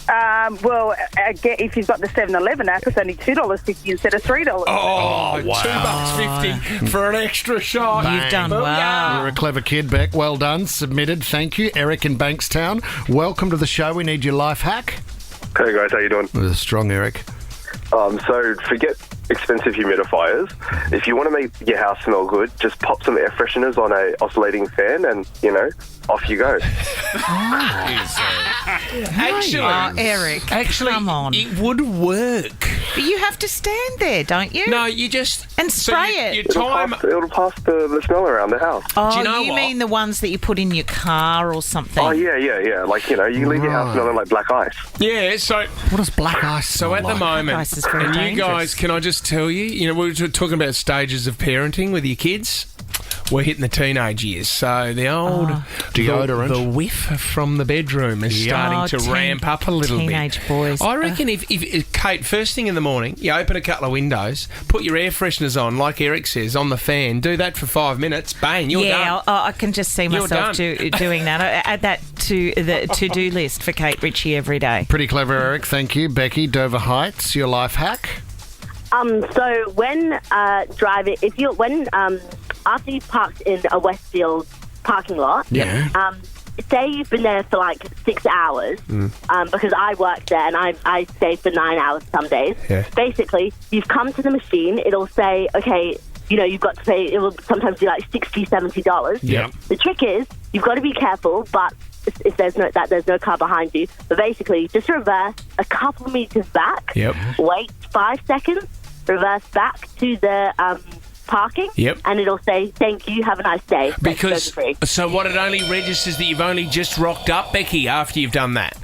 [SPEAKER 8] Well, if you've got the 7-Eleven app, it's only $2.50 instead of $3.
[SPEAKER 2] Oh,
[SPEAKER 3] wow.
[SPEAKER 2] $2.50 for an extra shot.
[SPEAKER 4] You've done well.
[SPEAKER 3] You're a clever kid, Beck. Well done. Submitted. Thank you. Eric in Bankstown. Welcome to the show. We need your life hack.
[SPEAKER 11] Hey guys, how you doing?
[SPEAKER 3] Strong, Eric.
[SPEAKER 11] So forget expensive humidifiers. If you want to make your house smell good, just pop some air fresheners on a oscillating fan and, off you go.
[SPEAKER 4] Eric,
[SPEAKER 2] Actually,
[SPEAKER 4] come on.
[SPEAKER 2] it would work.
[SPEAKER 4] But you have to stand there, don't you?
[SPEAKER 2] No, you just...
[SPEAKER 4] And spray it.
[SPEAKER 2] Your time...
[SPEAKER 11] It'll pass the smell around the house.
[SPEAKER 4] Oh,
[SPEAKER 2] Do you know
[SPEAKER 4] you
[SPEAKER 2] what?
[SPEAKER 4] mean the ones that you put in your car or something?
[SPEAKER 11] Oh, yeah. Like, you leave your house smelling like black ice.
[SPEAKER 2] Yeah, so...
[SPEAKER 3] What does black ice smell
[SPEAKER 2] So at the
[SPEAKER 3] like?
[SPEAKER 2] moment,
[SPEAKER 4] Ice is very
[SPEAKER 2] and you
[SPEAKER 4] dangerous.
[SPEAKER 2] guys, can I just tell you, we were talking about stages of parenting with your kids. We're hitting the teenage years, so the old
[SPEAKER 3] Deodorant.
[SPEAKER 2] the whiff from the bedroom is starting to ramp up a little
[SPEAKER 4] teenage
[SPEAKER 2] bit.
[SPEAKER 4] boys.
[SPEAKER 2] I reckon if Kate, first thing in the morning, you open a couple of windows, put your air fresheners on, like Eric says, on the fan, do that for 5 minutes, bang, you're done.
[SPEAKER 4] I can just see
[SPEAKER 2] You're
[SPEAKER 4] myself
[SPEAKER 2] done.
[SPEAKER 4] doing that. I add that to the to-do list for Kate Ritchie every day.
[SPEAKER 3] Pretty clever, Eric. Thank you. Becky, Dover Heights, your life hack?
[SPEAKER 12] So when driving, after you've parked in a Westfield parking lot, say you've been there for like 6 hours, because I work there and I stay for 9 hours some days.
[SPEAKER 2] Yeah.
[SPEAKER 12] Basically, you've come to the machine, it'll say, okay, you've got to pay, it will sometimes be like $60, $70.
[SPEAKER 2] Yeah.
[SPEAKER 12] The trick is, you've got to be careful, but if there's no car behind you, but basically just reverse a couple meters back, wait 5 seconds, reverse back to the parking, and it'll say, thank you, have a nice day.
[SPEAKER 2] Because, so what, it only registers that you've only just rocked up, Becky, after you've done that?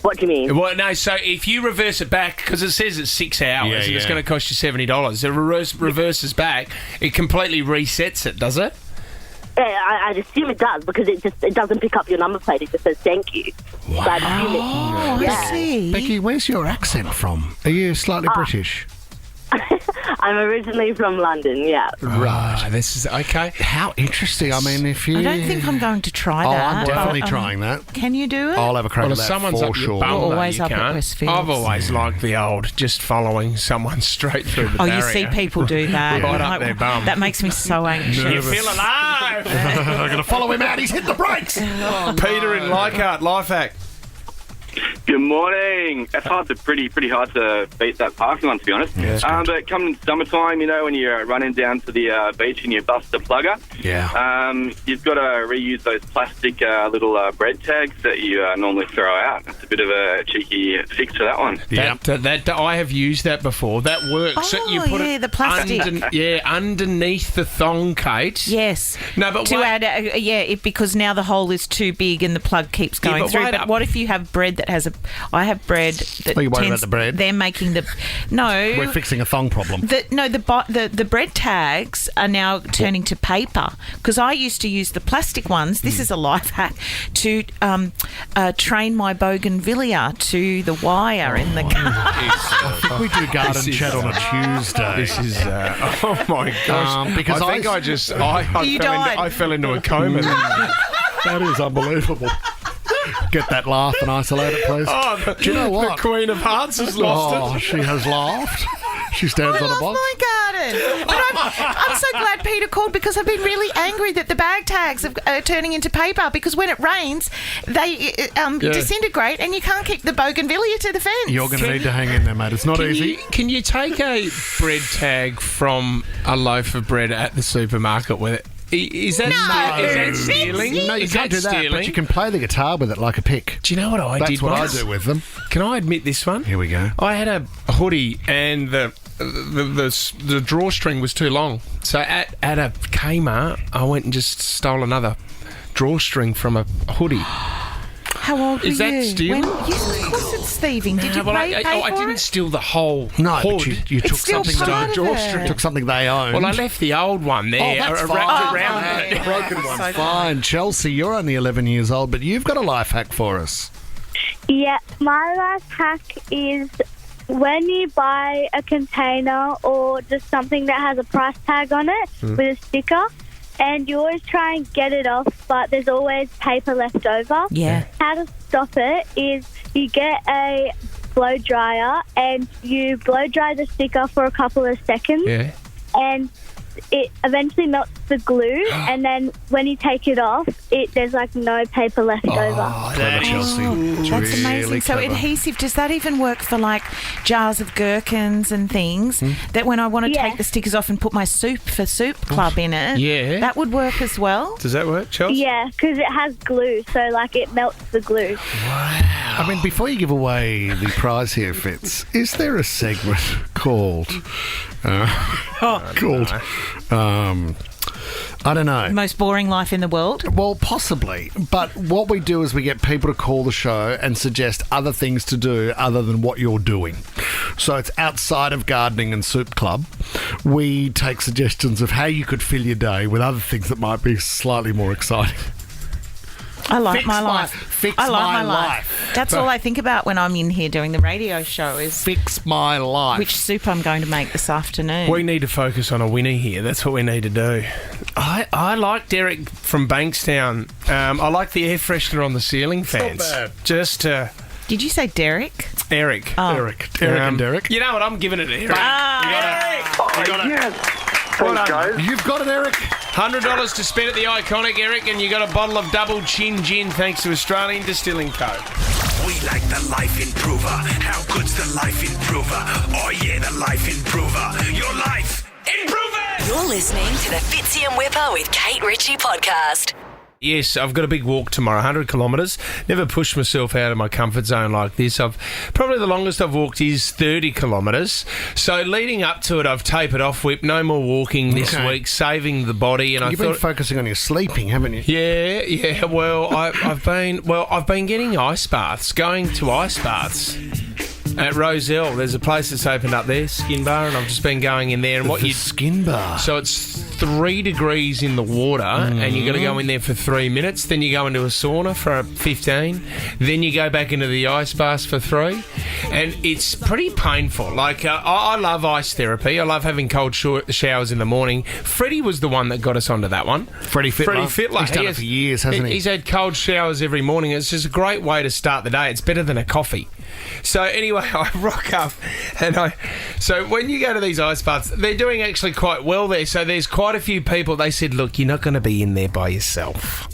[SPEAKER 12] What do you mean?
[SPEAKER 2] Well, no, so if you reverse it back, because it says it's 6 hours and it's going to cost you $70, it reverses back, it completely resets it, does it?
[SPEAKER 12] Yeah, I'd assume it does, because it doesn't pick up your number plate, it just says thank you.
[SPEAKER 3] Wow.
[SPEAKER 12] So I'd assume
[SPEAKER 4] I see.
[SPEAKER 3] Becky, where's your accent from? Are you slightly British?
[SPEAKER 12] I'm originally from London, yeah.
[SPEAKER 3] Right.
[SPEAKER 2] This is okay.
[SPEAKER 3] How interesting. I mean, if you...
[SPEAKER 4] I don't think I'm going to try
[SPEAKER 3] Oh,
[SPEAKER 4] that.
[SPEAKER 3] I'm definitely trying that.
[SPEAKER 4] Can you do it?
[SPEAKER 3] I'll have a crack
[SPEAKER 2] Well,
[SPEAKER 3] at
[SPEAKER 2] if
[SPEAKER 3] that
[SPEAKER 2] someone's
[SPEAKER 3] for
[SPEAKER 2] up your
[SPEAKER 3] sure.
[SPEAKER 2] bum, though,
[SPEAKER 4] Always
[SPEAKER 2] you
[SPEAKER 4] up at
[SPEAKER 2] can't.
[SPEAKER 4] Westfields.
[SPEAKER 2] I've always liked the old just following someone straight through the
[SPEAKER 4] Oh,
[SPEAKER 2] barrier.
[SPEAKER 4] you see people do that.
[SPEAKER 2] Right up
[SPEAKER 4] Like,
[SPEAKER 2] their bum.
[SPEAKER 4] That makes me so anxious.
[SPEAKER 2] You feel alive!
[SPEAKER 3] I'm going to follow him out. He's hit the brakes.
[SPEAKER 2] Peter in Leichhardt, life hack.
[SPEAKER 13] Good morning. It's pretty hard to beat that parking one, to be honest.
[SPEAKER 3] Yeah,
[SPEAKER 13] but coming summertime, when you're running down to the beach and you bust a plugger, you've got to reuse those plastic little bread tags that you normally throw out. It's a bit of a cheeky fix for that one.
[SPEAKER 2] That I have used that before. That works.
[SPEAKER 4] Oh,
[SPEAKER 2] You put it
[SPEAKER 4] the plastic.
[SPEAKER 2] underneath the thong, Kate.
[SPEAKER 4] Yes.
[SPEAKER 2] No, but
[SPEAKER 4] to add, because now the hole is too big and the plug keeps going
[SPEAKER 2] but
[SPEAKER 4] through.
[SPEAKER 2] wait
[SPEAKER 4] But
[SPEAKER 2] up.
[SPEAKER 4] what if you have bread that has a? I have bread that.
[SPEAKER 3] Are you worried about the bread?
[SPEAKER 4] They're making the. No.
[SPEAKER 3] We're fixing a thong problem.
[SPEAKER 4] The bread tags are now turning to paper, because I used to use the plastic ones. This is a life hack to train my bougainvillea to the wire in the car.
[SPEAKER 3] I think we do garden chat on a Tuesday.
[SPEAKER 2] This is oh my gosh!
[SPEAKER 3] Because
[SPEAKER 2] I think I fell into a coma.
[SPEAKER 3] That is unbelievable. Get that laugh and isolate it, please.
[SPEAKER 2] Oh,
[SPEAKER 3] do you know what?
[SPEAKER 2] The Queen of Hearts has lost it.
[SPEAKER 3] Oh, she has laughed. She stands on a box.
[SPEAKER 4] my garden. But I'm so glad Peter called, because I've been really angry that the bag tags are turning into paper, because when it rains, they disintegrate and you can't keep the bougainvillea to the fence.
[SPEAKER 3] You're going to need to hang in there, mate. It's not easy.
[SPEAKER 2] Can you take a bread tag from a loaf of bread at the supermarket with it? Is that stealing?
[SPEAKER 3] No, you
[SPEAKER 2] Is
[SPEAKER 3] can't do that,
[SPEAKER 2] stealing?
[SPEAKER 3] but you can play the guitar with it like a pick.
[SPEAKER 2] Do you know what I did?
[SPEAKER 3] That's what
[SPEAKER 2] once?
[SPEAKER 3] I do with them.
[SPEAKER 2] Can I admit this one?
[SPEAKER 3] Here we go.
[SPEAKER 2] I had a hoodie and the drawstring was too long. So at a Kmart, I went and just stole another drawstring from a hoodie.
[SPEAKER 4] How old were you?
[SPEAKER 2] Is that stealing?
[SPEAKER 4] Yes, of course it's thieving. Did you pay for
[SPEAKER 2] I didn't
[SPEAKER 4] it?
[SPEAKER 2] steal the whole
[SPEAKER 3] No,
[SPEAKER 2] hood.
[SPEAKER 3] but you took
[SPEAKER 4] It's still
[SPEAKER 3] something
[SPEAKER 4] part of it.
[SPEAKER 3] took something they owned.
[SPEAKER 2] Well, I left the old one there.
[SPEAKER 3] Oh, that's fine.
[SPEAKER 2] wrapped around
[SPEAKER 3] The
[SPEAKER 2] it.
[SPEAKER 3] broken one's fine. Chelsea, you're only 11 years old, but you've got a life hack for us.
[SPEAKER 14] Yeah, my life hack is when you buy a container or just something that has a price tag on it with a sticker, and you always try and get it off, but there's always paper left over.
[SPEAKER 4] Yeah.
[SPEAKER 14] How to stop it is you get a blow dryer and you blow dry the sticker for a couple of seconds.
[SPEAKER 2] Yeah.
[SPEAKER 14] And it eventually melts the glue, and then when you take it off, there's like no paper left over.
[SPEAKER 2] That is
[SPEAKER 4] That's
[SPEAKER 2] really
[SPEAKER 4] amazing. So
[SPEAKER 2] clever.
[SPEAKER 4] adhesive, does that even work for like jars of gherkins and things? That when I want to take the stickers off and put my soup club in it, that would work as well?
[SPEAKER 2] Does that work, Chelsea?
[SPEAKER 14] Yeah, because it has glue, so like it melts the glue.
[SPEAKER 3] I mean, before you give away the prize here, Fitz, is there a segment called... I don't know.
[SPEAKER 4] Most boring life in the world?
[SPEAKER 3] Well, possibly. But what we do is we get people to call the show and suggest other things to do other than what you're doing. So it's outside of gardening and soup club. We take suggestions of how you could fill your day with other things that might be slightly more exciting.
[SPEAKER 4] I like my life.
[SPEAKER 3] Fix
[SPEAKER 4] I like
[SPEAKER 3] my
[SPEAKER 4] my life. That's all I think about when I'm in here doing the radio show is...
[SPEAKER 3] Fix my life.
[SPEAKER 4] Which soup I'm going to make this afternoon.
[SPEAKER 2] We need to focus on a winner here. That's what we need to do. I like Derek from Bankstown. I like the air freshener on the ceiling fans.
[SPEAKER 3] Not bad.
[SPEAKER 2] Just
[SPEAKER 4] Did you say Derek?
[SPEAKER 2] Eric.
[SPEAKER 4] Oh.
[SPEAKER 3] Eric and Derek.
[SPEAKER 2] You know what? I'm giving it to Eric.
[SPEAKER 11] Oh, yes. Thanks, guys.
[SPEAKER 3] You've got it, Eric.
[SPEAKER 2] $100 to spend at the Iconic, Eric, and you got a bottle of Double Chin Gin thanks to Australian Distilling Co.
[SPEAKER 9] We like the Life Improver. How good's the Life Improver? Oh yeah, the Life Improver. Your life improver.
[SPEAKER 1] You're listening to the Fitzy and Wippa with Kate Ritchie podcast.
[SPEAKER 2] Yes, I've got a big walk tomorrow, 100 kilometres. Never pushed myself out of my comfort zone like this. Probably the longest I've walked is 30 kilometres. So leading up to it, I've tapered off, Whip. No more walking this week, saving the body. And
[SPEAKER 3] You've been focusing on your sleeping, haven't you?
[SPEAKER 2] Yeah. Well, I've been getting ice baths, going to ice baths. At Roselle, there's a place that's opened up there, Skin Bar, and I've just been going in there. And
[SPEAKER 3] Skin Bar.
[SPEAKER 2] So it's 3 degrees in the water, and you've got to go in there for 3 minutes. Then you go into a sauna for 15. Then you go back into the ice baths for 3, and it's pretty painful. Like I love ice therapy. I love having cold showers in the morning. Freddie was the one that got us onto that one.
[SPEAKER 3] Freddie Fitler. He's done it for years, hasn't he?
[SPEAKER 2] He's had cold showers every morning. It's just a great way to start the day. It's better than a coffee. So anyway, I rock up, and so when you go to these ice baths, they're doing actually quite well there. So there's quite a few people. They said, look, you're not going to be in there by yourself.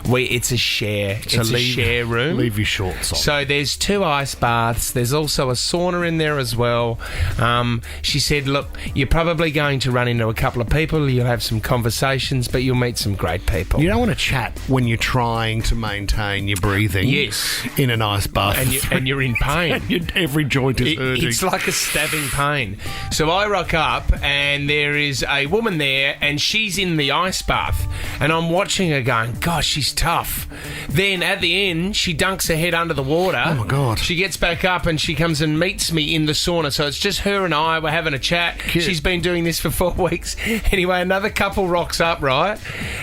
[SPEAKER 2] It's a share.
[SPEAKER 3] So
[SPEAKER 2] it's a share room.
[SPEAKER 3] Leave your shorts on.
[SPEAKER 2] So there's 2 ice baths. There's also a sauna in there as well. She said, look, you're probably going to run into a couple of people. You'll have some conversations, but you'll meet some great people.
[SPEAKER 3] You don't want to chat when you're trying to maintain your breathing.
[SPEAKER 2] Yes.
[SPEAKER 3] In an ice bath.
[SPEAKER 2] And you're in pain.
[SPEAKER 3] And every joint is hurting.
[SPEAKER 2] It's like a stabbing pain. So I rock up, and there is a woman there, and she's in the ice bath. And I'm watching her going, gosh, she's tough. Then at the end, she dunks her head under the water.
[SPEAKER 3] Oh, my God.
[SPEAKER 2] She gets back up and she comes and meets me in the sauna. So it's just her and I. We're having a chat.
[SPEAKER 3] Cute.
[SPEAKER 2] She's been doing this for 4 weeks. Anyway, another couple rocks up, right?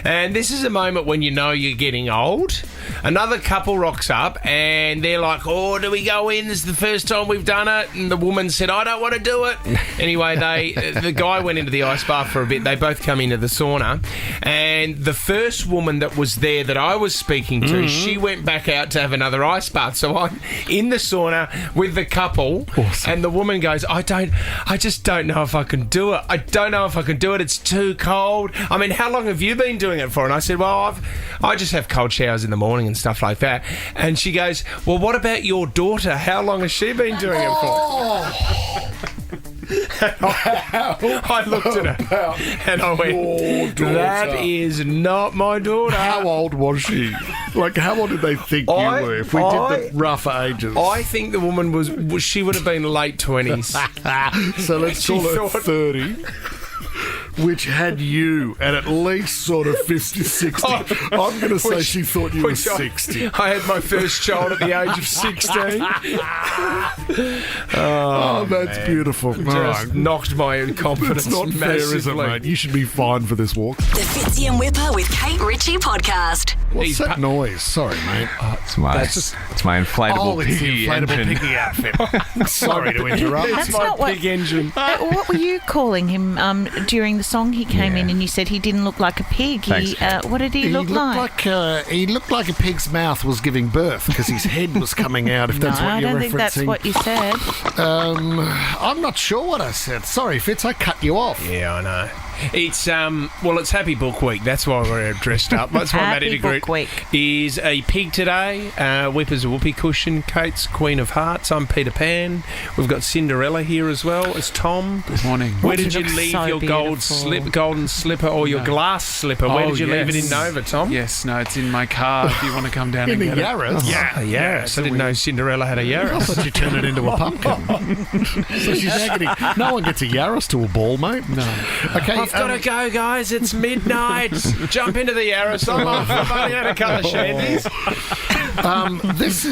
[SPEAKER 2] And this is a moment when you know you're getting old. Another couple rocks up and they're like, oh, do we go in? This is the first time we've done it. And the woman said, I don't want to do it. Anyway, the guy went into the ice bath for a bit. They both come into the sauna. And the first woman that was there that I was speaking to, she went back out to have another ice bath. So I'm in the sauna with the couple.
[SPEAKER 3] Awesome.
[SPEAKER 2] And the woman goes, I just don't know if I can do it. I don't know if I can do it. It's too cold. I mean, how long have you been doing it for? And I said, well, I just have cold showers in the morning and stuff like that. And she goes, well, what about your daughter? How long has she been doing it for? I looked at her and I went, that is not my daughter.
[SPEAKER 3] How old was she? Like, how old did they think you were? If we did the rougher ages.
[SPEAKER 2] I think the woman she would have been late 20s.
[SPEAKER 3] So let's call her 30. Which had you at least sort of 50, 60. I'm going to say she thought you were 60.
[SPEAKER 2] I had my first child at the age of 16.
[SPEAKER 3] Oh, that's beautiful.
[SPEAKER 2] Just knocked my confidence
[SPEAKER 3] It's not
[SPEAKER 2] massively.
[SPEAKER 3] fair, is it, mate? You should be fined for this walk.
[SPEAKER 1] The Fitzy and Wippa with Kate Ritchie podcast.
[SPEAKER 3] What's that noise? Sorry, mate.
[SPEAKER 6] It's my inflatable piggy engine.
[SPEAKER 3] Piggy outfit. Sorry to interrupt.
[SPEAKER 4] That's
[SPEAKER 2] my
[SPEAKER 4] not what,
[SPEAKER 2] big engine.
[SPEAKER 4] What were you calling him during the song? He came in and you said he didn't look like a pig.
[SPEAKER 6] Thanks.
[SPEAKER 4] What did he look like?
[SPEAKER 3] He looked like a pig's mouth was giving birth because his head was coming out, if that's what you're referencing.
[SPEAKER 4] I don't think that's what you said.
[SPEAKER 3] I'm not sure what I said. Sorry, Fitz, I cut you off.
[SPEAKER 2] Yeah, I know. It's it's Happy Book Week. That's why we're dressed up. That's why Maddie
[SPEAKER 4] Happy Book Week.
[SPEAKER 2] is a pig today. Wippa's a whoopee cushion. Kate's Queen of Hearts. I'm Peter Pan. We've got Cinderella here as well. It's Tom.
[SPEAKER 6] Good morning.
[SPEAKER 2] Where did you leave your golden slipper or your glass slipper? Where did you leave it in Nova, Tom?
[SPEAKER 6] Yes, no, it's in my car if you want to come down and get
[SPEAKER 3] Yaris?
[SPEAKER 2] Yeah, Yaris. I didn't know Cinderella had a Yaris.
[SPEAKER 3] I thought you turned it into a pumpkin. So she's agony. No one gets a Yaris to a ball, mate. No. Okay,
[SPEAKER 2] I've got to go, guys. It's midnight. Jump into the Yaris. I'm off. I've only had a couple of shandies.
[SPEAKER 3] This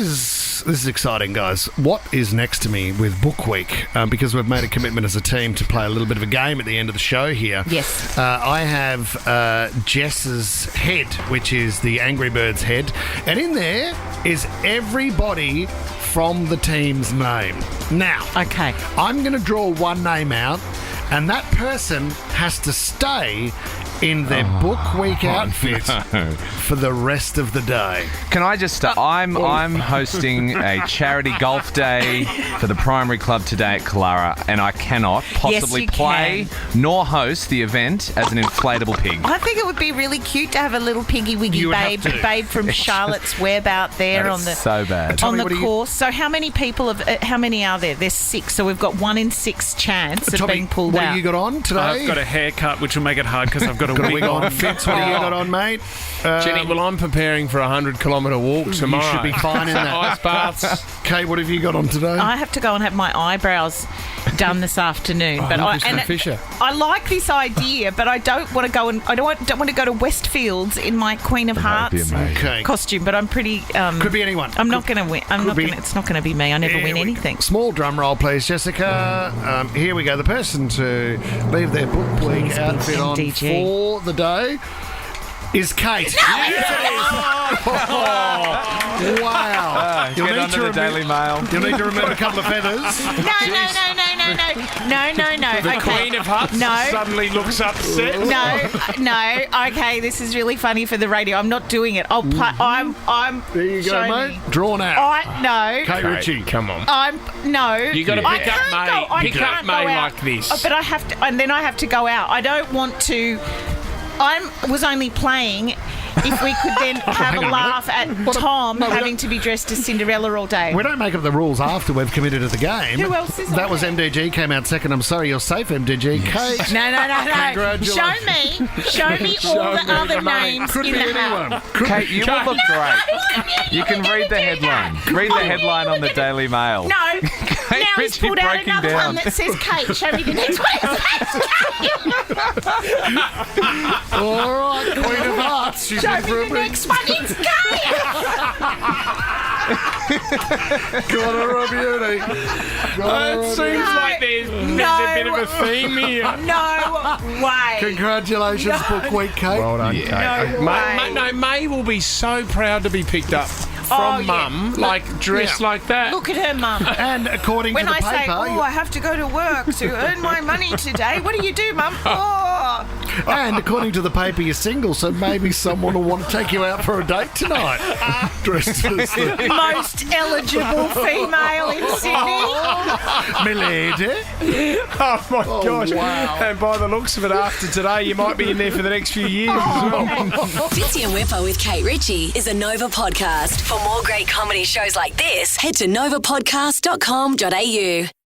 [SPEAKER 3] is exciting, guys. What is next to me with Book Week? Because we've made a commitment as a team to play a little bit of a game at the end of the show here.
[SPEAKER 4] Yes.
[SPEAKER 3] I have Jess's head, which is the Angry Birds head. And in there is everybody from the team's name. Now,
[SPEAKER 4] okay,
[SPEAKER 3] I'm going to draw one name out, and that person has to stay in their Book Week outfit for the rest of the day.
[SPEAKER 6] Can I just start? I'm hosting a charity golf day for the primary club today at Clara, and I cannot possibly play nor host the event as an inflatable pig.
[SPEAKER 4] I think it would be really cute to have a little piggy wiggy babe from Charlotte's Web out there on the
[SPEAKER 6] so bad
[SPEAKER 4] on the course. So how many people how many are there? There's 6. So we've got 1 in 6 chance of being pulled out.
[SPEAKER 3] What have you got on today?
[SPEAKER 15] I've got a haircut, which will make it hard because I've got a wig on.
[SPEAKER 3] Fitz, what have you got on, mate?
[SPEAKER 2] Jenny, well, I'm preparing for a 100-kilometre walk tomorrow.
[SPEAKER 3] You should be fine in that.
[SPEAKER 2] Ice baths.
[SPEAKER 3] Kate, what have you got on today?
[SPEAKER 4] I have to go and have my eyebrows done this afternoon. But I like this idea, but I don't want to go and I don't want to go to Westfields in my Queen of Hearts costume. But I'm pretty.
[SPEAKER 3] Could be anyone.
[SPEAKER 4] I'm not going to win. It's not going to be me. I never win anything.
[SPEAKER 3] Small drum roll, please, Jessica. Here we go. The person to leave their Book Week outfit on for the day is Kate.
[SPEAKER 4] No,
[SPEAKER 3] Wow.
[SPEAKER 6] Get under the Daily Mail.
[SPEAKER 3] You'll need to remember a couple of feathers.
[SPEAKER 4] No.
[SPEAKER 2] The Queen of Hearts suddenly looks upset.
[SPEAKER 4] No. Okay, this is really funny for the radio. I'm not doing it. I'll play. I'm.
[SPEAKER 3] There you go, mate. Drawn out.
[SPEAKER 4] No.
[SPEAKER 3] Kate Ritchie,
[SPEAKER 2] come on. You got to pick up May. Pick up May like this.
[SPEAKER 4] But I have to, and then I have to go out. I don't want to. I was only playing if we could then have a laugh at Tom having to be dressed as Cinderella all day.
[SPEAKER 3] We don't make up the rules after we've committed to the game.
[SPEAKER 4] Who else is
[SPEAKER 3] that? Was MDG came out second. I'm sorry, you're safe, MDG. Kate.
[SPEAKER 4] No.
[SPEAKER 3] Congratulations.
[SPEAKER 4] Show me all the other names
[SPEAKER 3] Could
[SPEAKER 4] in
[SPEAKER 3] be
[SPEAKER 4] the
[SPEAKER 3] anyone.
[SPEAKER 4] house.
[SPEAKER 6] Kate, you will look great. You can read the headline. Read the headline on the Daily Mail.
[SPEAKER 4] No. Now he's pulled out another one that says Kate. Show me the next one.
[SPEAKER 3] All right, Queen of Hearts.
[SPEAKER 4] Show me the next one. It's Kate.
[SPEAKER 3] Got her a beauty.
[SPEAKER 2] It seems like there's a bit of a theme here.
[SPEAKER 4] No way.
[SPEAKER 3] Congratulations, Book Week, Kate.
[SPEAKER 2] Well done, Kate. May will be so proud to be picked up from Mum, dressed like that.
[SPEAKER 4] Look at her mum.
[SPEAKER 3] And according
[SPEAKER 4] when
[SPEAKER 3] to the
[SPEAKER 4] I
[SPEAKER 3] paper...
[SPEAKER 4] say, I have to go to work to earn my money today, what do you do, Mum?
[SPEAKER 3] And according to the paper, you're single, so maybe someone will want to take you out for a date tonight. Dressed as the
[SPEAKER 4] most eligible female in Sydney.
[SPEAKER 3] Milady.
[SPEAKER 2] Oh, my gosh.
[SPEAKER 3] Wow.
[SPEAKER 2] And by the looks of it, after today, you might be in there for the next few years as well.
[SPEAKER 1] Fitzy and Wippa with Kate Ritchie is a Nova podcast. For more great comedy shows like this, head to novapodcast.com.au.